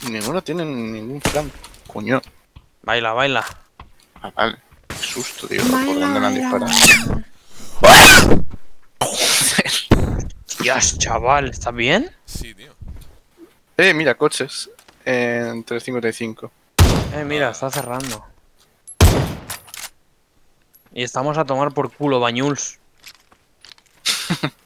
Ninguno tiene ningún flan. Coño. Baila, baila. Ah, vale. Qué susto, tío. ¿Por dónde me han disparado? Dios, chaval, ¿estás bien? Sí, tío. Mira, coches. En 355. Mira, está cerrando. Y estamos a tomar por culo, Bañuls.